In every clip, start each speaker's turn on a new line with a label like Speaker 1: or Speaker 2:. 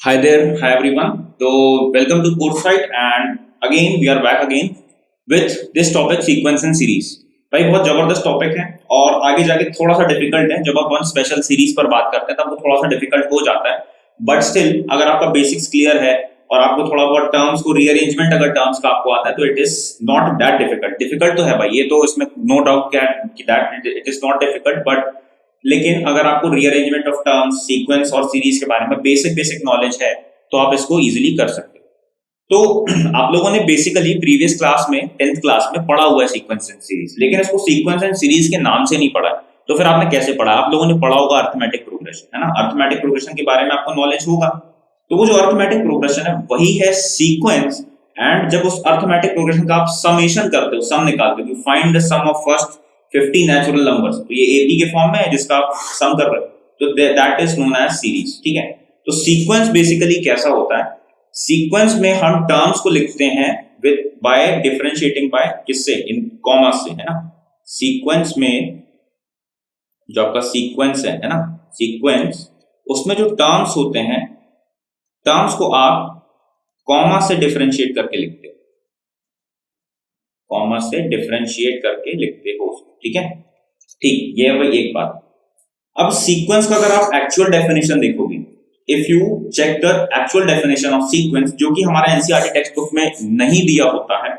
Speaker 1: Hi there, hi everyone. So welcome to Coursight and again we are back again with this topic sequence and series. भाई बहुत जबरदस्त topic है और आगे जाके थोड़ा सा डिफिकल्ट है। जब आप वन स्पेशल सीरीज पर बात करते हैं तब वो थोड़ा सा डिफिकल्ट हो जाता है, बट स्टिल अगर आपका बेसिक्स क्लियर है और आपको थोड़ा बहुत टर्म्स को रीअरेंजमेंट अगर टर्म्स का आपको आता है तो it is not that difficult. Difficult तो है भाई, ये तो इसमें no doubt that it is not difficult, but लेकिन अगर आपको रीअरेंजमेंट ऑफ टर्म्स, सीक्वेंस और सीरीज के बारे में बेसिक बेसिक नॉलेज है तो आप इसको इजीली कर सकते हो। तो आप लोगों ने बेसिकली प्रीवियस क्लास में 10th क्लास में पढ़ा हुआ है सीक्वेंस एंड सीरीज, लेकिन इसको सीक्वेंस एंड सीरीज के नाम से नहीं पढ़ा है। तो फिर आपने कैसे पढ़ा? आप लोगों ने पढ़ा होगा अर्थमेटिक प्रोग्रेशन, है ना? अर्थमेटिक प्रोग्रेशन के बारे में आपको नॉलेज होगा। तो वो जो अर्थमेटिक प्रोग्रेशन है वही है सीक्वेंस। एंड जब उस अर्थमेटिक प्रोग्रेशन का आप समेशन करते हो, सम निकालते हो, find the sum of first 50 natural numbers, तो ये एपी के फॉर्म में है जिसका आप सम कर रहे हो, तो that is known as series. ठीक है, तो सीक्वेंस बेसिकली कैसा होता है? सीक्वेंस में हम टर्म्स को लिखते हैं विद बाय डिफरेंशिएटिंग बाय किससे? इन कॉमा से, है ना? सीक्वेंस में जो आपका सीक्वेंस है ना, सीक्वेंस, उसमें जो टर्म्स होते हैं, टर्म्स को आप कॉमा से डिफरेंशिएट करके लिखते हो, कॉमा से डिफरेंशिएट करके लिखते हो। ठीक है, ठीक, ये है भाई एक बात। अब सीक्वेंस का अगर आप एक्चुअल डेफिनेशन देखोगे, if you check the actual definition of sequence, जो कि हमारा एनसीईआरटी टेक्स्ट बुक में नहीं दिया होता है,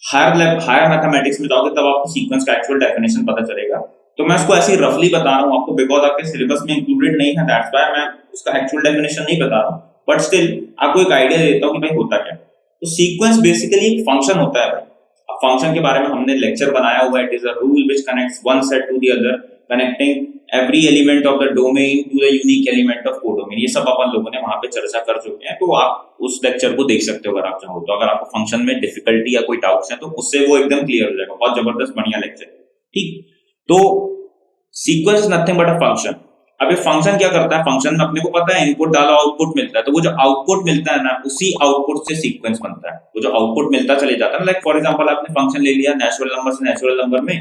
Speaker 1: हायर मैथमेटिक्स में जाओगे तब आपको सीक्वेंस का एक्चुअल डेफिनेशन पता चलेगा। तो मैं उसको ऐसे ही रफली बता रहा हूं आपको, बिकॉज आपके सिलेबस में इंक्लूडेड नहीं है, दैट्स व्हाई मैं उसका एक्चुअल डेफिनेशन नहीं बता रहा हूं, बट स्टिल आपको एक आइडिया देता हूं कि भाई होता क्या। तो सीक्वेंस बेसिकली एक फंक्शन होता है भाई। फंक्शन के बारे में हमने लेक्चर बनाया हुआ है। It is a rule which connects one set to the other, connecting every element of the domain to the unique element of codomain. ये सब अपन लोगों ने वहां पे चर्चा कर चुके हैं, तो आप उस लेक्चर को देख सकते हो अगर आप चाहो तो। अगर आपको फंक्शन में डिफिकल्टी या कोई डाउट्स है तो उससे वो एकदम क्लियर हो जाएगा। बहुत जबरदस्त बढ़िया लेक्चर। ठीक, तो sequence is nothing but a function. अब ये फंक्शन क्या करता है? फंक्शन में अपने को पता है इनपुट डालो आउटपुट मिलता है, तो वो जो आउटपुट मिलता है ना, उसी आउटपुट से सीक्वेंस बनता है। वो जो आउटपुट मिलता चले जाता है ना, लाइक फॉर एग्जांपल आपने फंक्शन ले लिया नेचुरल नंबर से नेचुरल नंबर में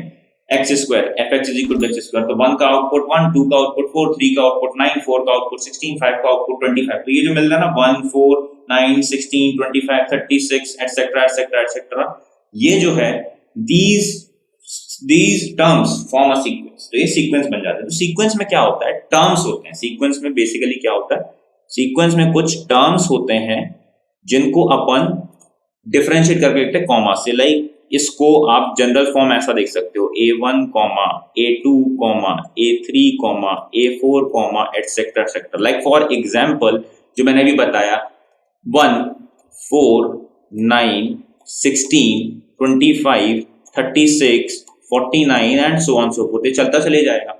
Speaker 1: x square, f x is equal to x square, तो 1 का आउटपुट 1, 2 का आउटपुट 4, 3 का आउटपुट 9, 4 का आउटपुट 16, 5 का आउटपुट 25। तो ये जो मिल रहा है ना 1, 4, 9, 16, 25, 36 एटसेट्रा एटसेट्रा एटसेट्रा, ये जो है these terms form a sequence। तो ये सीक्वेंस बन जाता है। तो सीक्वेंस में क्या होता है? टर्म्स होते हैं। सीक्वेंस में बेसिकली क्या होता है? सीक्वेंस में कुछ टर्म्स होते हैं जिनको अपन डिफरेंशिएट करके लिखते हैं कॉमा से। लाइक इसको आप जनरल फॉर्म ऐसा देख सकते हो, a1 comma a2 comma a3 comma a4 comma etcetera etcetera. Like for example जो मैंने अभी बताया 1, 4, 9, 16, 25, 36, 49 and so on so fourth, चलता चले जाएगा।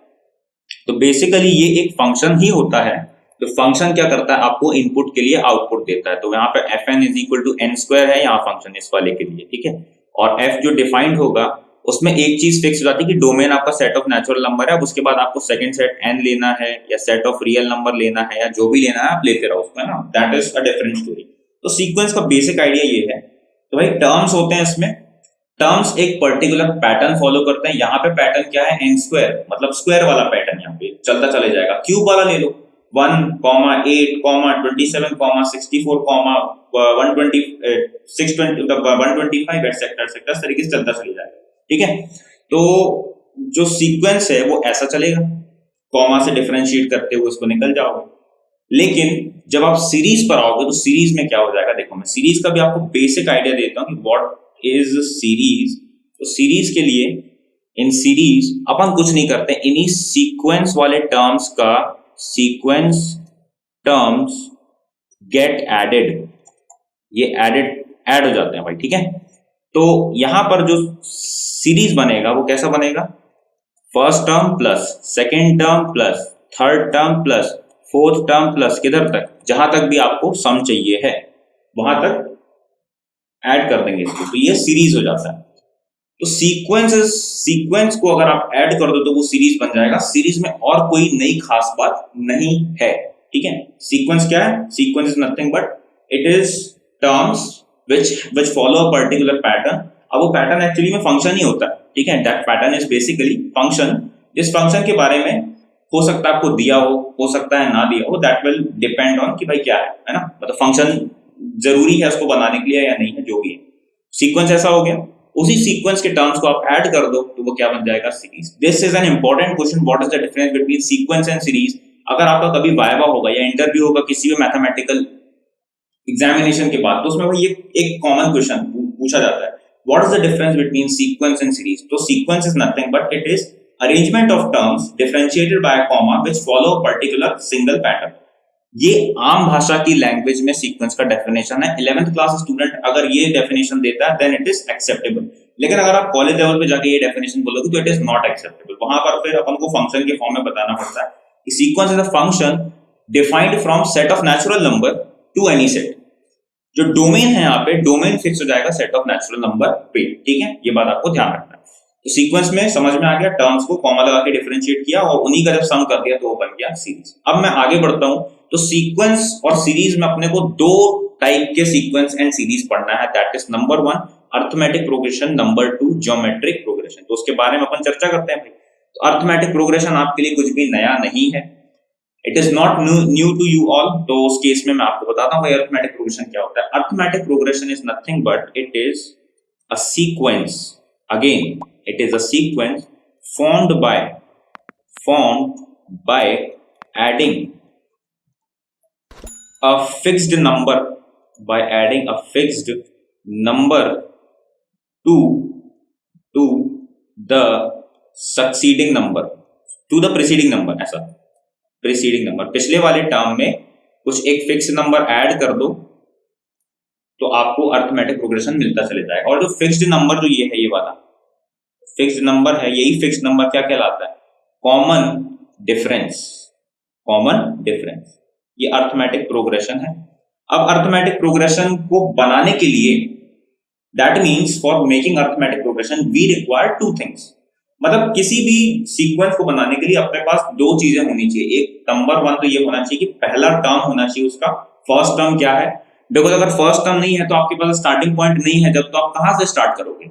Speaker 1: तो बेसिकली ये एक फंक्शन ही होता है। तो फंक्शन क्या करता है? आपको इनपुट के लिए आउटपुट देता है। तो यहाँ पे fn is equal to n square है यहाँ फंक्शन इस वाले के लिए। ठीक है, और f जो डिफाइंड होगा उसमें एक चीज फिक्स हो जाती है कि डोमेन आपका सेट ऑफ नेचुरल नंबर है। अब उसके बाद आपको सेकंड सेट n लेना है या सेट ऑफ रियल नंबर लेना है या जो भी लेना है आप लेते रहो उसको, है ना? That is a different story. तो सीक्वेंस का बेसिक आइडिया ये है। तो भाई टर्म्स होते हैं इसमें, टर्म्स एक पर्टिकुलर पैटर्न फॉलो करते हैं। यहाँ पे पैटर्न क्या है? एन स्क्वायर, मतलब स्क्वायर वाला पैटर्न यहाँ पे चलता चले जाएगा। क्यूब वाला ले लो 1, 8, 27, 64, 125 एटसेट्रा इस तरीके से चलता चले जाएगा। ठीक है, तो जो सीक्वेंस है वो ऐसा चलेगा, कॉमा से डिफरेंशिएट करते हुए उसको निकल जाओगे। लेकिन जब आप सीरीज पर आओगे तो सीरीज में क्या हो जाएगा? देखो मैं सीरीज का भी आपको बेसिक आइडिया देता हूँ कि व्हाट इज सीरीज। तो सीरीज के लिए इन सीरीज अपन कुछ नहीं करते, इन्हीं सीक्वेंस वाले टर्म्स का सीक्वेंस टर्म्स गेट एडेड, ये ऐड हो जाते हैं भाई। ठीक है, तो यहां पर जो सीरीज बनेगा वो कैसा बनेगा? First term plus second term plus third term plus fourth term plus किधर तक, जहां तक भी आपको सम चाहिए है वहां तक ऐड कर देंगे इसको, तो ये सीरीज हो जाता है। तो सीक्वेंस को अगर आप ऐड कर दो तो वो सीरीज बन जाएगा। सीरीज में और कोई नई खास बात नहीं है। ठीक है, सीक्वेंस क्या है? Sequence is nothing but it is terms which follow a particular pattern। अब वो पैटर्न एक्चुअली में फंक्शन ही होता है। ठीक है, that pattern is basically function. जिस फंक्शन के बारे में हो सकता है आपको दिया हो सकता है ना दिया हो, दैट विल डिपेंड ऑन कि भाई क्या है ना, मतलब फंक्शन जरूरी है उसको बनाने के लिए या नहीं है, जो भी है। सीक्वेंस ऐसा हो गया, उसी सीक्वेंस के टर्म्स को आप ऐड कर दो तो वो क्या बन जाएगा, series. This is an important question, what is the difference between sequence and series. अगर आपका कभी वाइवा होगा या इंटरव्यू होगा किसी भी मैथमेटिकल एग्जामिनेशन के बाद, तो उसमें भाई एक कॉमन क्वेश्चन पूछा जाता है, what is the difference between sequence and series. तो sequence is nothing but it is arrangement of terms differentiated by a comma which follow a particular single pattern. ये आम भाषा की लैंग्वेज में सीक्वेंस का डेफिनेशन है। 11th क्लास स्टूडेंट अगर ये डेफिनेशन देता है देन इट इज एक्सेप्टेबल, लेकिन अगर आप कॉलेज लेवल पे जाके ये डेफिनेशन बोलोगे तो इट इज नॉट एक्सेप्टेबल। वहां पर फिर अपन को फंक्शन के फॉर्म में बताना पड़ता है कि sequence is a function defined from set of natural number two any set. जो डोमेन है यहाँ पे, डोमेन फिक्स हो जाएगा सेट ऑफ नेचुरल नंबर पे, ठीक है, ये बात आपको ध्यान रखना है। तो सीक्वेंस में समझ में आ गया, टर्म्स को कॉमा लगा के डिफरेंशिएट किया और उन्हीं का जब सम कर दिया तो वो बन गया सीरीज। अब मैं आगे बढ़ता हूं, तो सीक्वेंस और सीरीज में अपने को दो टाइप के सीक्वेंस एंड सीरीज पढ़ना है, that is number 1 arithmetic progression, number 2 geometric progression. तो उसके बारे में अपन चर्चा करते हैं भाई। तो अर्थमेटिक प्रोग्रेशन आपके लिए कुछ भी नया नहीं है, it is not new to you all. तो उस केस में मैं आपको बताता हूँ अर्थमेटिक प्रोग्रेशन क्या होता है। Arithmetic progression is nothing but it is a sequence, again it is a sequence formed by adding a fixed number to the succeeding number to the preceding number। ऐसा preceding number, पिछले वाले term में कुछ एक fix number add कर दो तो आपको अर्थमेटिक प्रोग्रेशन मिलता चले जाएगा। और जो फिक्स्ड नंबर जो ये है, ये वाला फिक्स्ड नंबर है, यही फिक्स्ड नंबर क्या कहलाता है, कॉमन डिफरेंस। ये अर्थमेटिक प्रोग्रेशन है। अब अर्थमेटिक प्रोग्रेशन को बनाने के लिए, that means for making arithmetic progression we require two things. मतलब किसी भी सीक्वेंस को बनाने के लिए अपने पास दो चीजें होनी चाहिए। एक नंबर 1 तो ये होना चाहिए कि पहला टर्म होना चाहिए उसका, फर्स्ट टर्म क्या है। देखो अगर फर्स्ट टर्म नहीं है तो आपके पास स्टार्टिंग पॉइंट नहीं है, जब तो आप कहां से स्टार्ट करोगे।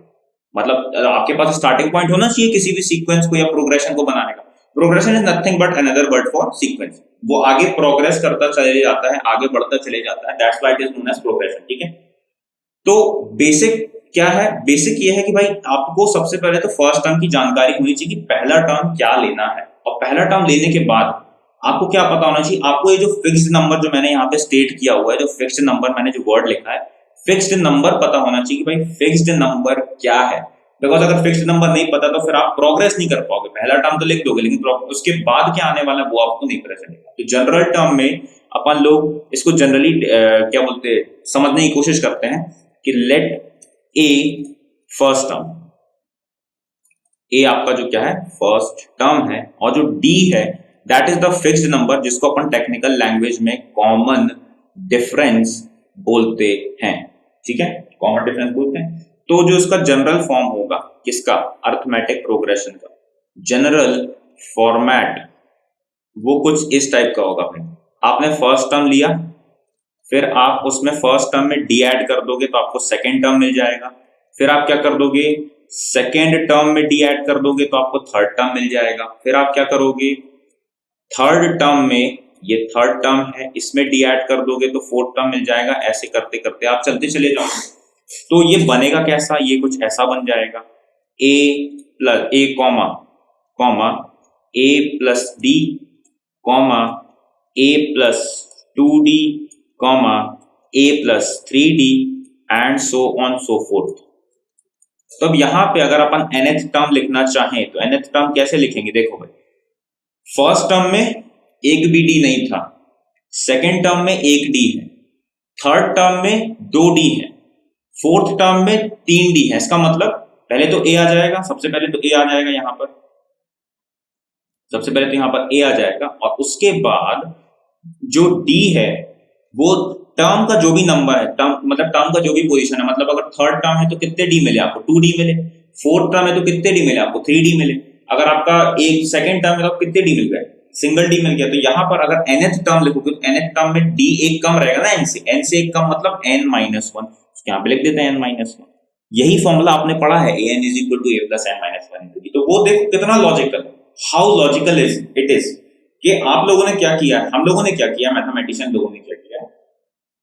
Speaker 1: मतलब आपके पास स्टार्टिंग पॉइंट होना चाहिए किसी भी सीक्वेंस को या प्रोग्रेशन को बनाने का। Progression is nothing but another word for sequence. वो आगे प्रोग्रेस करता चले जाता है, आगे बढ़ता चले जाता है, that's why it is known as progression, ठीक है। तो बेसिक क्या है, बेसिक ये है कि भाई आपको सबसे पहले तो फर्स्ट टर्म की जानकारी होनी चाहिए कि पहला टर्म क्या लेना है, और पहला टर्म लेने के बाद आपको क्या पता होना चाहिए, आपको ये जो फिक्स्ड नंबर जो मैंने यहाँ पे स्टेट किया हुआ है, जो फिक्स्ड नंबर मैंने जो वर्ड लिखा है, फिक्स्ड नंबर पता होना चाहिए कि भाई फिक्स्ड नंबर क्या है। बिकॉज अगर फिक्स्ड नंबर नहीं पता तो फिर आप प्रोग्रेस नहीं कर पाओगे। पहला टर्म तो लिख दोगे लेकिन उसके बाद क्या आने वाला है वो आपको नहीं पता चलेगा। तो जनरल टर्म में अपन लोग इसको जनरली क्या बोलते हैं, समझने की कोशिश करते हैं कि लेट ए फर्स्ट टर्म, ए आपका जो क्या है फर्स्ट टर्म है, और जो डी है that is the fixed number जिसको अपन टेक्निकल लैंग्वेज में कॉमन डिफरेंस बोलते हैं, ठीक है, कॉमन डिफरेंस बोलते हैं। तो जो इसका जनरल फॉर्म होगा किसका, अर्थमेटिक प्रोग्रेशन का जनरल फॉर्मेट वो कुछ इस टाइप का होगा। भाई आपने फर्स्ट टर्म लिया, फिर आप उसमें फर्स्ट टर्म में डी ऐड कर दोगे तो आपको सेकेंड टर्म मिल जाएगा। फिर आप क्या कर दोगे, सेकेंड टर्म में डी ऐड कर दोगे तो आपको थर्ड टर्म मिल जाएगा। फिर आप क्या करोगे, थर्ड टर्म में, ये थर्ड टर्म है, इसमें डी ऐड कर दोगे तो फोर्थ टर्म मिल जाएगा। ऐसे करते करते आप चलते चले जाओगे। तो ये बनेगा कैसा, ये कुछ ऐसा बन जाएगा, A plus A comma comma A plus D comma A plus 2d comma A plus 3d and so on so forth. तो अब यहां पे अगर अपन nth टर्म लिखना चाहें तो nth टर्म कैसे लिखेंगे, देखो भाई फर्स्ट टर्म में एक भी डी नहीं था, सेकेंड टर्म में एक डी है, थर्ड टर्म में 2 डी है, फोर्थ टर्म में 3 डी है। इसका मतलब पहले तो ए आ जाएगा, सबसे पहले तो ए आ जाएगा यहां पर, सबसे पहले तो यहां पर ए आ जाएगा, और उसके बाद जो डी है वो टर्म का जो भी नंबर है, टर्म मतलब टर्म का जो भी पोजीशन है, मतलब अगर थर्ड टर्म है तो कितने डी मिले आपको, 2 डी मिले। फोर्थ टर्म है तो कितने डी मिले आपको, 3 डी मिले। अगर आपका एक सेकंड टर्म है तो कितने डी मिल गए, सिंगल डी मिल गया। तो यहाँ पर अगर nth टर्म लिखोगे तो nth टर्म में डी एक कम रहेगा ना, n से एक कम मतलब n-1, यहाँ पे लिख देते हैं n-1। यही फॉर्मूला आपने पढ़ा है, an = a + n - 1 × d। तो वो देखो कितना logical, how logical it is. कि आप लोगों ने क्या किया, हम लोगों ने क्या किया, मैथमेटिशियन लोगों ने क्या किया,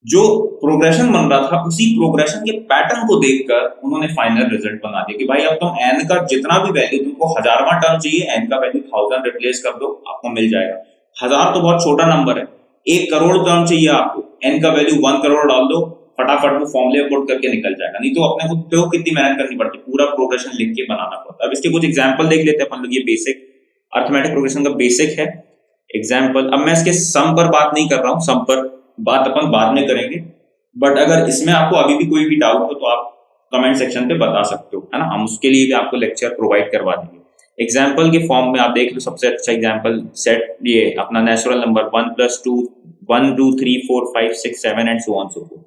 Speaker 1: जो प्रोग्रेशन बन रहा था उसी प्रोग्रेशन के पैटर्न को देखकर उन्होंने फाइनल रिजल्ट बना दिया कि भाई अब तुम एन का जितना भी वैल्यू, तुमको 1000वां टर्म चाहिए, एन का वैल्यू 1000 रिप्लेस कर दो, आपको मिल जाएगा। 1000 तो बहुत छोटा नंबर है। 1 करोड़ टर्म चाहिए आपको, एन का वैल्यू 1 करोड़ डाल दो, फटाफट वो फॉर्मूले पुट करके निकल जाएगा। नहीं तो अपने को कितनी मेहनत करनी पड़ती, पूरा प्रोग्रेशन लिख के बनाना पड़ता। अब इसके कुछ एग्जाम्पल देख लेते हैं अपन लोग। ये बेसिक अर्थमेटिक प्रोग्रेशन का बेसिक है एग्जाम्पल। अब मैं इसके सम पर बात नहीं कर रहा हूँ, सम पर बात अपन बाद में करेंगे, बट अगर इसमें आपको अभी भी कोई भी डाउट हो तो आप कमेंट सेक्शन पे बता सकते हो, है ना, हम उसके लिए भी आपको लेक्चर प्रोवाइड करवा देंगे। एग्जाम्पल के फॉर्म में आप देख लो, सबसे अच्छा एग्जाम्पल सेट ये अपना natural number 1 + 2 1 2 3 4 5 6 7 and so on so forth.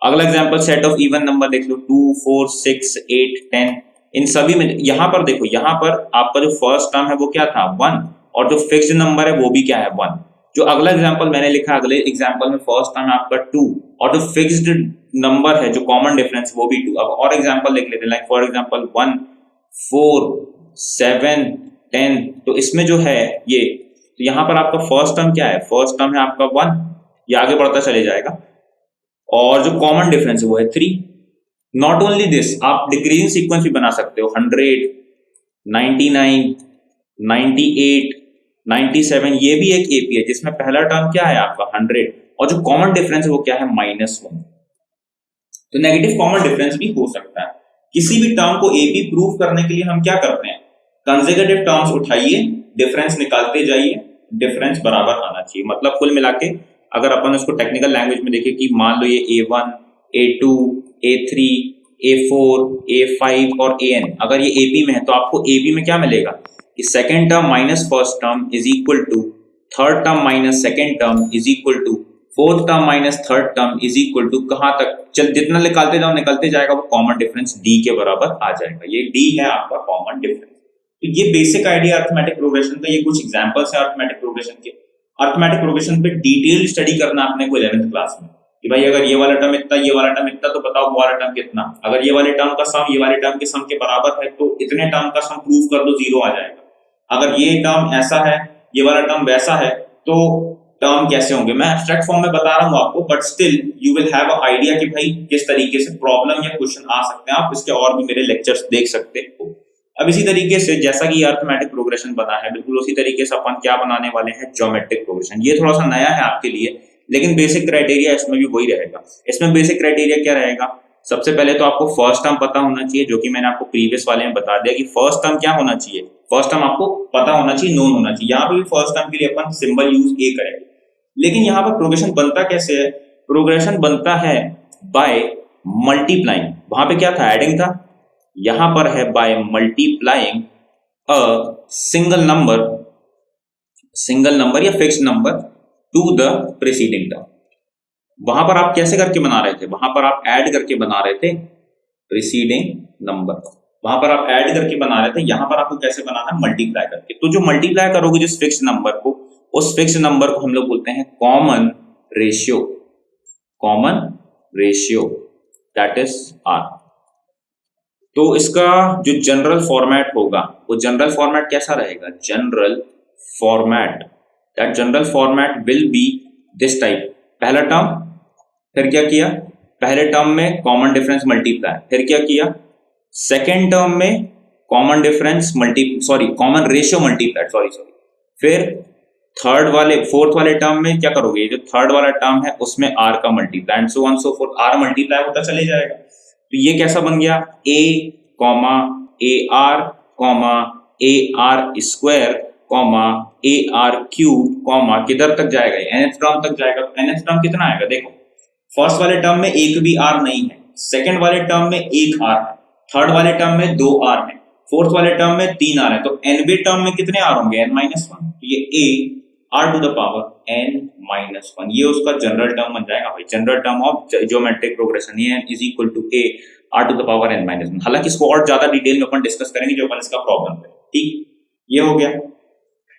Speaker 1: अगला example set of even number देख लो, 2 4 6 8 10। इन सभी में यहाँ पर देखो, यहाँ पर आपका जो फर्स्ट टर्म है वो क्या था 1, और जो फिक्स्ड नंबर है वो भी क्या है 1। जो अगला एग्जाम्पल मैंने लिखा, अगले एग्जाम्पल में फर्स्ट टर्म है आपका 2, और जो फिक्स्ड नंबर है जो कॉमन डिफरेंस वो भी 2। अब और एग्जाम्पल लिख लेते हैं, लाइक फॉर एग्जाम्पल 1 4 7 10। तो इसमें जो है ये, तो यहाँ पर आपका फर्स्ट टर्म क्या है, फर्स्ट टर्म है आपका 1, ये आगे बढ़ता चले जाएगा, और जो कॉमन डिफरेंस है वो है 3। नॉट ओनली दिस, आप डिक्रीजिंग सीक्वेंस भी बना सकते हो, 100 99 98 97। ये भी एक एपी है जिसमें पहला टर्म क्या है आपका 100, और जो कॉमन डिफरेंस है वो क्या है -1। तो नेगेटिव कॉमन डिफरेंस भी हो सकता है। किसी भी टर्म को एपी प्रूव करने के लिए हम क्या करते हैं, कंसेक्यूटिव टर्म्स उठाइए, डिफरेंस निकालते जाइए, डिफरेंस बराबर आना चाहिए। मतलब कुल मिला के अगर अपन उसको टेक्निकल लैंग्वेज में देखें कि मान लो ये A1 A2 A3 A4 A5 और AN अगर ये AP में है, तो आपको AP में क्या मिलेगा कि second term minus first term is equal to third term minus second term is equal to fourth term minus third term is equal to, कहां तक चल जितना निकालते जाओ निकलते जाएगा, वो कॉमन डिफरेंस D के बराबर आ जाएगा। ये D है आपका कॉमन डिफरेंस। तो ये बेसिक आइडिया अर्थमेटिक प्रोग्रेशन का। ये कुछ एग्जांपल्स है अर्थमेटिक प्रोग्रेशन के। अर्थमेटिक प्रोग्रेशन पे डिटेल स्टडी करना आपने को 11th क्लास में कि भाई अगर ये वाला टर्म इतना, ये वाला टर्म इतना, तो बताओ वो वाला टर्म कितना। अगर ये वाले टर्म का सम ये वाले टर्म के सम के बराबर है तो इतने टर्म का सम प्रूव कर दो, 0 आ जाएगा। अगर ये टर्म ऐसा है, ये वाला टर्म वैसा है, तो टर्म कैसे होंगे। मैं एब्स्ट्रैक्ट फॉर्म में बता रहा हूँ आपको, but still you will have a idea कि भाई किस तरीके से प्रॉब्लम या क्वेश्चन आ सकते हैं। आप इसके और भी मेरे लेक्चर्स देख सकते हो। अब इसी तरीके से जैसा कि अर्थमेटिक प्रोग्रेशन बना है, बिल्कुल उसी तरीके से अपन क्या बनाने वाले हैं, ज्योमेट्रिक प्रोग्रेशन। ये थोड़ा सा नया है आपके लिए, लेकिन बेसिक क्राइटेरिया इसमें भी वही रहेगा। इसमें बेसिक क्राइटेरिया क्या रहेगा, सबसे पहले तो आपको फर्स्ट टर्म पता होना चाहिए, जो कि मैंने आपको प्रीवियस वाले में बता दिया कि फर्स्ट टर्म क्या होना चाहिए, फर्स्ट टर्म आपको पता होना चाहिए, नोन होना चाहिए। यहाँ पे भी फर्स्ट टर्म के लिए अपन सिंबल यूज ए करेंगे। लेकिन यहाँ पर प्रोग्रेशन बनता कैसे है, प्रोग्रेशन बनता है बाय मल्टीप्लाइंग। वहां पे क्या था, एडिंग था, यहां पर है by multiplying a single number or fixed number to the preceding term. वहां पर आप कैसे करके बना रहे थे, वहां पर आप ऐड करके बना रहे थे प्रीसीडिंग नंबर, वहां पर आप ऐड करके बना रहे थे। यहां पर आपको कैसे बनाना है, मल्टीप्लाई करके। तो जो मल्टीप्लाई करोगे जिस फिक्स्ड नंबर को, उस फिक्स्ड नंबर को हम लोग बोलते हैं common ratio, that is R। तो इसका जो जनरल फॉर्मेट होगा, वो जनरल फॉर्मेट कैसा रहेगा, that general format will be this type. पहला टर्म, फिर क्या किया, पहले टर्म में कॉमन डिफरेंस मल्टीप्लाई, फिर क्या किया, सेकेंड टर्म में कॉमन रेशियो मल्टीप्लाई, फिर फोर्थ वाले टर्म में क्या करोगे, जो थर्ड वाला टर्म है उसमें R का multiply, and so on so fourth, R multiply होता चले जाएगा। तो ये कैसा बन गया, A, AR square, AR cube, किधर तक जाएगा, nth टर्म तक जाएगा। तो nth टर्म कितना आएगा, देखो फर्स्ट वाले टर्म में एक भी R नहीं है, सेकंड वाले टर्म में एक R है, थर्ड वाले टर्म में 2 R है, फोर्थ वाले टर्म में 3 R है। तो nवे टर्म में कितने R होंगे, n-1। तो ये A R to the power n-1, ये उसका जनरल टर्म बन जाएगा भाई, general term of geometric progression, ये is equal to A R to the power n-1। हालांकि इसको और ज्यादा डिटेल में अपन डिस्कस करेंगे जो अपन इसका प्रॉब्लम है, ठीक। ये हो गया।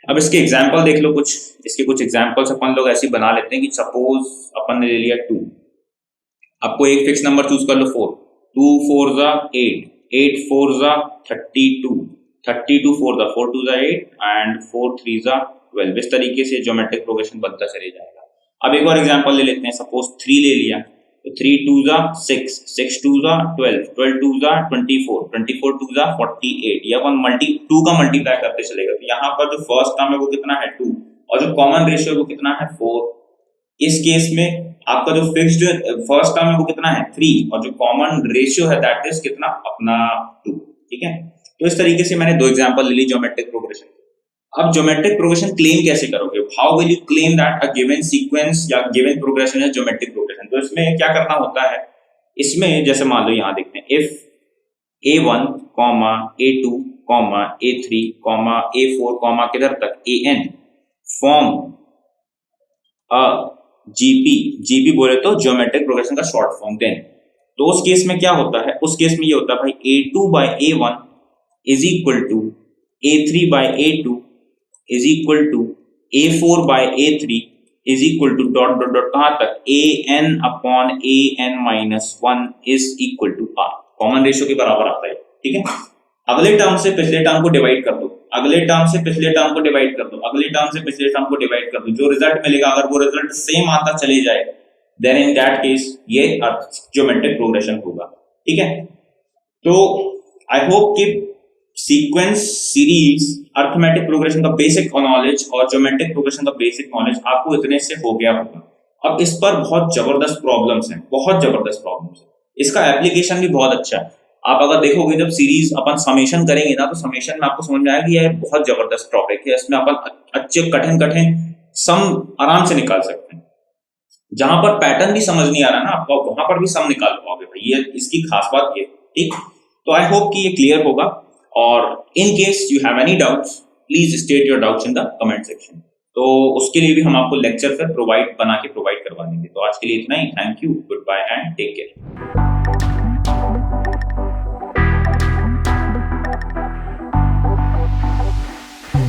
Speaker 1: अब इसके एग्जाम्पल देख लो, इसके कुछ एग्जाम्पल्स अपन लोग ऐसे बना लेते हैं कि सपोज अपन ने ले लिया 2, आपको एक फिक्स नंबर चूज कर लो 4, 2 4 जा 8, 8 4 जा 32, 32 4 जा 4 2 जा 8 एंड 4 3 जा 12। इस तरीके से ज्योमेट्रिक प्रोग्रेशन बनता चले जाएगा। अब एक और एग्जांपल ले लेते हैं, सपोज 3 ले लिया तो 3 2 जा 6, 6 2 जा 12, 12 2 जा 24, 24 2 जा 48। ये अपन 2 का मल्टीप्लाई करते चलेगा तो यहाँ पर जो फर्स्ट टर्म है वो कितना है 2 और जो कॉमन रेशियो है वो कितना है 4। इस केस में आपका जो फिक्स्ड फर्स्ट टर्म है वो कितना है 3 और जो कॉमन रेशियो है दैट इज कितना अपना 2। ठीक है, तो इस तरीके से मैंने दो एग्जांपल ले ली ज्योमेट्रिक प्रोग्रेशन। अब ज्योमेट्रिक प्रोग्रेशन क्लेम कैसे करोगे, how will you claim that a given sequence or given progression is geometric progression. तो इसमें क्या करना होता है, इसमें जैसे मान लो यहाँ देखते हैं if a1, a2, a3, a4, किधर तक an फॉर्म अ जीपी बोले तो ज्योमेट्रिक प्रोग्रेशन का शॉर्ट फॉर्म, देन तो उस केस में क्या होता है, उस केस में ये होता है भाई a2 by a1 is equal to a3 by a2 is equal to a4 by a3 is equal to dot dot dot कहां तक an upon an minus 1 is equal to r। Common ratio के बराबर आता है। ठीक है, अगले term से पिछले टर्म को डिवाइड कर दो, अगले टर्म से पिछले टर्म को डिवाइड कर दो, अगले टर्म से पिछले टर्म को डिवाइड कर दो, जो रिजल्ट मिलेगा अगर वो रिजल्ट सेम आता चले जाए देन इन दैट केस ये ज्योमेट्रिक प्रोग्रेशन होगा। ठीक है, तो आई होप कि सीक्वेंस सीरीज अरिथमेटिक प्रोग्रेशन का बेसिक नॉलेज और ज्योमेट्रिक प्रोग्रेशन का बेसिक नॉलेज आपको इतने से हो गया होगा। अब इस पर बहुत जबरदस्त प्रॉब्लम्स हैं, बहुत जबरदस्त प्रॉब्लम्स हैं, इसका एप्लीकेशन भी बहुत अच्छा है। आप अगर देखोगे जब सीरीज अपन समेशन करेंगे ना तो समेशन में आपको समझ में आएगा कि यह बहुत जबरदस्त टॉपिक है, इसमें अपन अच्छे कठिन कठिन सम आराम से निकाल सकते हैं। जहां पर पैटर्न भी समझ नहीं आ रहा ना आपको, वहां पर भी सम निकाल पाओगे भाई, ये इसकी खास बात ये। ठीक, तो आई होप कि ये क्लियर होगा और in case you have any doubts please state your doubts in the comment section. तो उसके लिए भी हम आपको लेक्चर फिर प्रोवाइड करवा देंगे। तो आज के लिए इतना ही, thank you, goodbye and take care.